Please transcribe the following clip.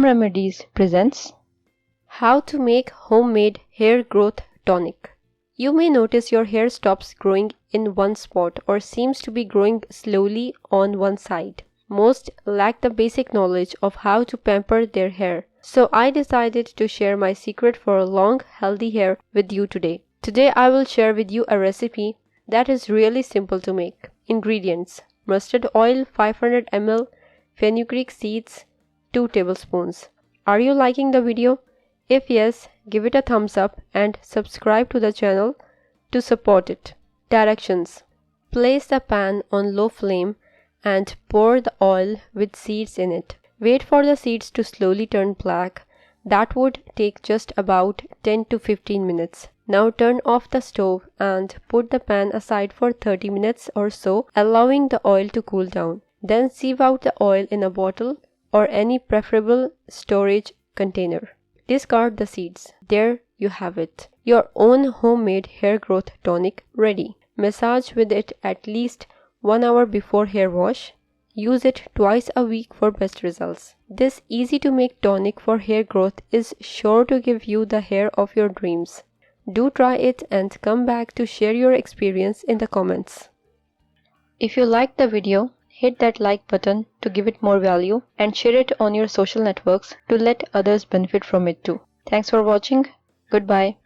Home Remedies presents How to make homemade hair growth tonic. You may notice your hair stops growing in one spot or seems to be growing slowly on one side. Most lack the basic knowledge of how to pamper their hair. So I decided to share my secret for long, healthy hair with you today. Today I will share with you a recipe that is really simple to make. Ingredients: mustard oil 500 ml, fenugreek seeds 2 tablespoons. Are you liking the video? If yes, give it a thumbs up and subscribe to the channel to support it. Directions: place the pan on low flame and pour the oil with seeds in it. Wait for the seeds to slowly turn black. That would take just about 10 to 15 minutes. Now turn off the stove and put the pan aside for 30 minutes or so, allowing the oil to cool down. Then sieve out the oil in a bottle or any preferable storage container. Discard the seeds. There you have it. Your own homemade hair growth tonic ready. Massage with it at least 1 hour before hair wash. Use it twice a week for best results. This easy to make tonic for hair growth is sure to give you the hair of your dreams. Do try it and come back to share your experience in the comments. If you liked the video, hit that like button to give it more value and share it on your social networks to let others benefit from it too. Thanks for watching. Goodbye.